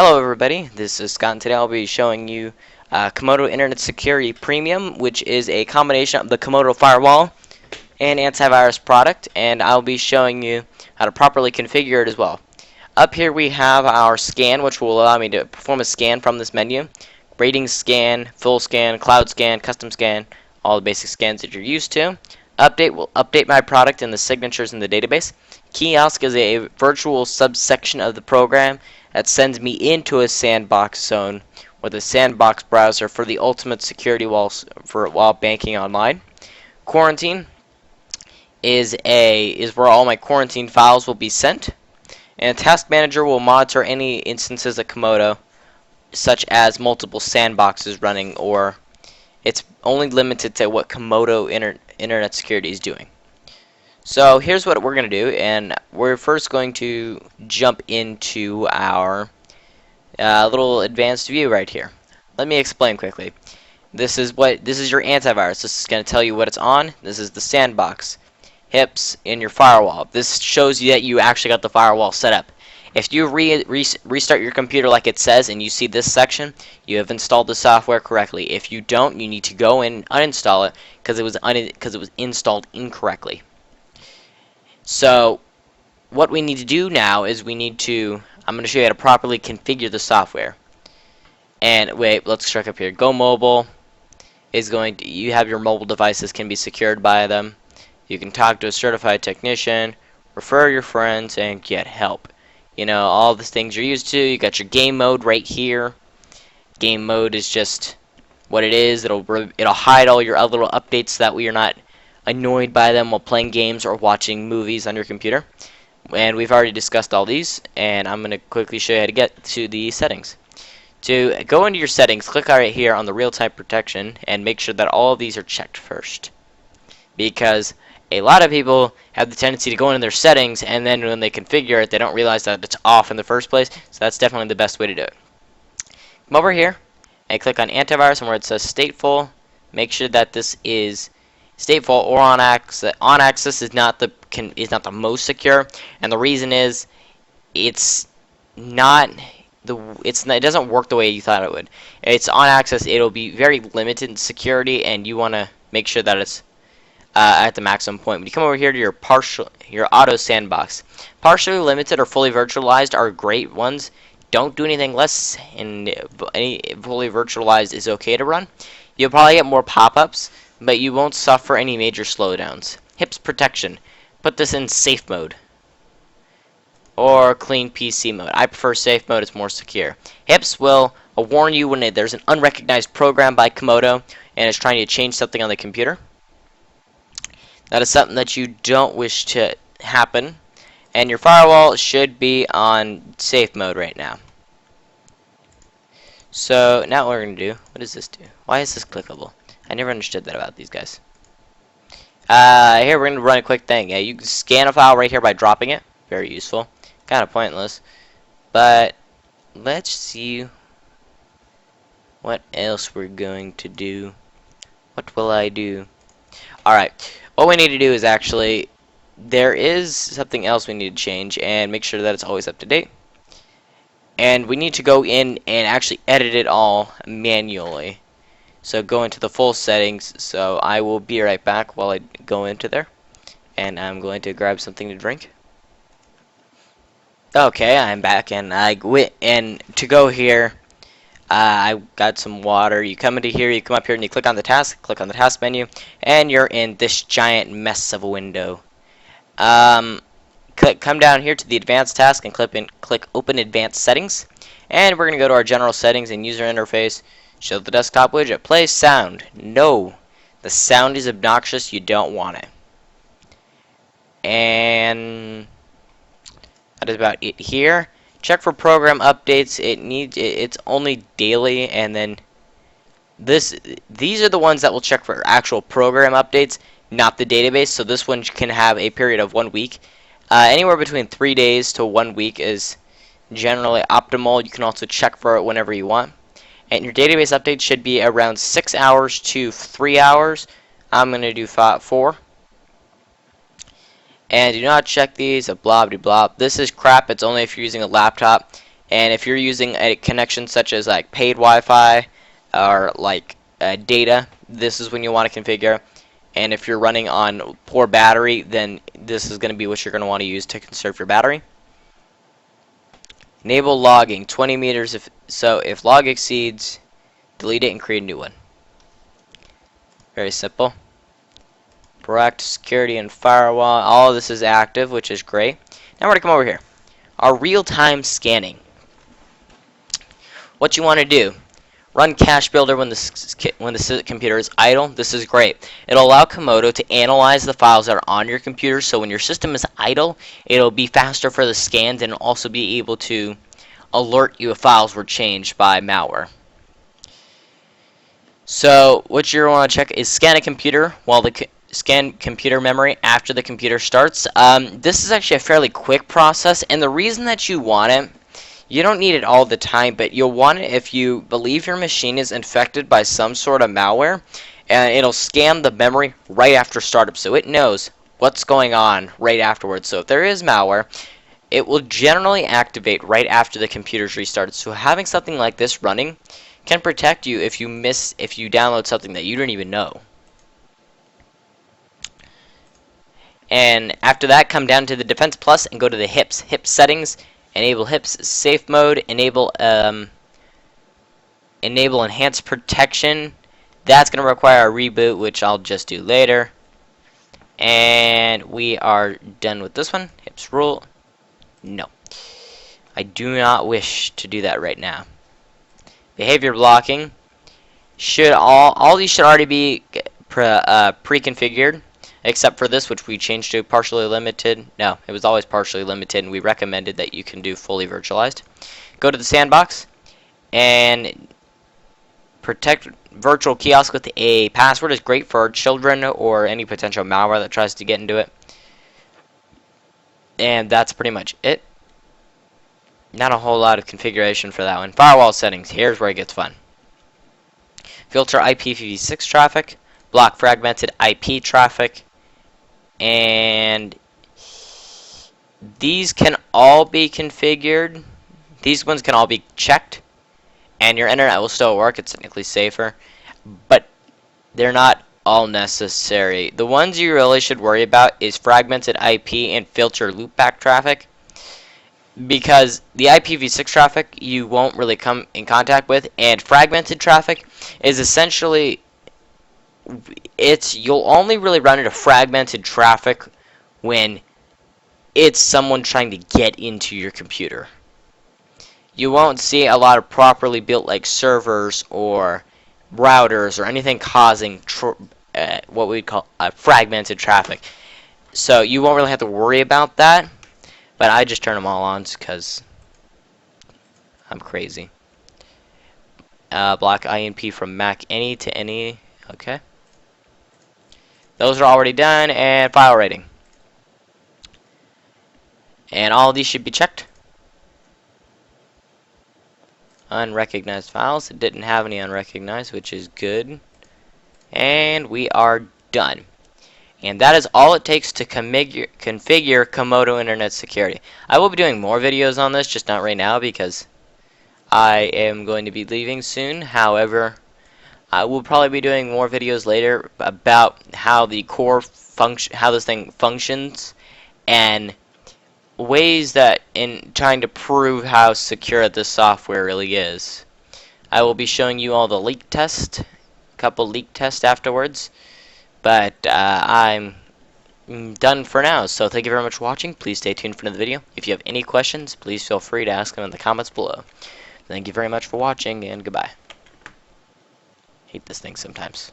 Hello everybody, this is Scott and today I'll be showing you Comodo Internet Security Premium, which is a combination of the Comodo Firewall and antivirus product, and I'll be showing you how to properly configure it as well. Up here we have our scan, which will allow me to perform a scan from this menu. Rating scan, full scan, cloud scan, custom scan, all the basic scans that you're used to. Update will update my product and the signatures in the database. Kiosk is a virtual subsection of the program that sends me into a sandbox zone with a sandbox browser for the ultimate security while banking online. Quarantine is where all my quarantine files will be sent, and a task manager will monitor any instances of Comodo, such as multiple sandboxes running, or it's only limited to what Comodo Internet Security is doing. So here's what we're going to do, and we're first going to jump into our little advanced view right here. Let me explain quickly. This is your antivirus. This is going to tell you what it's on. This is the sandbox. HIPS in your firewall. This shows you that you actually got the firewall set up. If you restart your computer like it says and you see this section, you have installed the software correctly. If you don't, you need to go and uninstall it because it was installed incorrectly. So what we need to do now is I'm going to show you how to properly configure the software. And wait, let's check up here. Go Mobile is you have your mobile devices can be secured by them. You can talk to a certified technician, refer your friends, and get help. You know, all the things you're used to. You got your game mode right here. Game mode is just what it is. It'll hide all your other little updates so that way you're not annoyed by them while playing games or watching movies on your computer. And we've already discussed all these, and I'm going to quickly show you how to get to the settings. To go into your settings, click right here on the real-time protection and make sure that all of these are checked first. Because a lot of people have the tendency to go into their settings, and then when they configure it, they don't realize that it's off in the first place, so that's definitely the best way to do it. Come over here and click on antivirus, and where it says stateful, make sure that this is stateful or on access. On access is not the most secure, and the reason is it doesn't work the way you thought it would. It's on access, it'll be very limited in security, and you want to make sure that it's at the maximum point. When you come over here to your auto sandbox, partially limited or fully virtualized are great ones. Don't do anything less, and any fully virtualized is okay to run. You'll probably get more pop-ups, but you won't suffer any major slowdowns. HIPS protection. Put this in safe mode or clean PC mode. I prefer safe mode, it's more secure. HIPS will warn you when there's an unrecognized program by Comodo and it's trying to change something on the computer. That is something that you don't wish to happen, and your firewall should be on safe mode right now. So now what we're going to do, what does this do? Why is this clickable? I never understood that about these guys. Here we're going to run a quick thing. Yeah, you can scan a file right here by dropping it. Very useful. Kind of pointless. But let's see what else we're going to do. What will I do? Alright. What we need to do is there is something else we need to change and make sure that it's always up to date. And we need to go in and actually edit it all manually. So go into the full settings. So I will be right back while I go into there. And I'm going to grab something to drink. Okay, I'm back, and to go here, I got some water. You come into here, you come up here, and you click on the task menu, and you're in this giant mess of a window. Come down here to the advanced task and click open advanced settings, and we're going to go to our general settings and user interface. Show the desktop widget. Play sound. No, the sound is obnoxious. You don't want it. And that is about it here. Check for program updates. It's only daily, and then these are the ones that will check for actual program updates, not the database. So this one can have a period of 1 week. Anywhere between 3 days to 1 week is generally optimal. You can also check for it whenever you want. And your database update should be around 6 hours to 3 hours. I'm going to do 4. And do not check these, blah blah blah. This is crap. It's only if you're using a laptop. And if you're using a connection such as like paid Wi-Fi or like data, this is when you want to configure. And if you're running on poor battery, then this is going to be what you're going to want to use to conserve your battery. Enable logging 20 meters. If log exceeds, delete it and create a new one. Very simple. Proactive security and firewall. All of this is active, which is great. Now we're going to come over here. Our real-time scanning. What you want to do, run Cache Builder when the computer is idle. This is great. It'll allow Comodo to analyze the files that are on your computer, so when your system is idle, it'll be faster for the scans and also be able to alert you if files were changed by malware. So what you want to check is scan a computer while scan computer memory after the computer starts. This is actually a fairly quick process, and the reason that you want it, you don't need it all the time, but you'll want it if you believe your machine is infected by some sort of malware, and it'll scan the memory right after startup, so it knows what's going on right afterwards. So if there is malware, it will generally activate right after the computer's restarted. So having something like this running can protect you if you download something that you don't even know. And after that, come down to the Defense Plus and go to the HIPS settings. Enable HIPS safe mode. Enable enhanced protection. That's going to require a reboot, which I'll just do later. And we are done with this one. HIPS rule. No, I do not wish to do that right now. Behavior blocking. All these should already be pre-configured, except for this, which we changed to partially limited. No, it was always partially limited, and we recommended that you can do fully virtualized. Go to the sandbox and protect virtual kiosk with a password is great for children or any potential malware that tries to get into it. And that's pretty much it. Not a whole lot of configuration for that one. Firewall settings. Here's where it gets fun. Filter IPv6 traffic. Block fragmented IP traffic. And these can all be configured. These ones can all be checked. And your internet will still work. It's technically safer. But they're not all necessary. The ones you really should worry about is fragmented IP and filter loopback traffic, because the IPv6 traffic you won't really come in contact with, and fragmented traffic is essentially you'll only really run into fragmented traffic when it's someone trying to get into your computer. You won't see a lot of properly built like servers or routers or anything causing what we call fragmented traffic. So you won't really have to worry about that, but I just turn them all on because I'm crazy. Block INP from Mac any to any. Okay. Those are already done, and file rating. And all of these should be checked. Unrecognized files. It didn't have any unrecognized, which is good. And we are done. And that is all it takes to configure Comodo Internet Security. I will be doing more videos on this, just not right now because I am going to be leaving soon. However, I will probably be doing more videos later about how the core function, how this thing functions, and ways that in trying to prove how secure this software really is. I will be showing you all the leak tests, a couple leak tests afterwards, but I'm done for now. So thank you very much for watching. Please stay tuned for another video. If you have any questions, please feel free to ask them in the comments below. Thank you very much for watching, and goodbye. Hate this thing sometimes.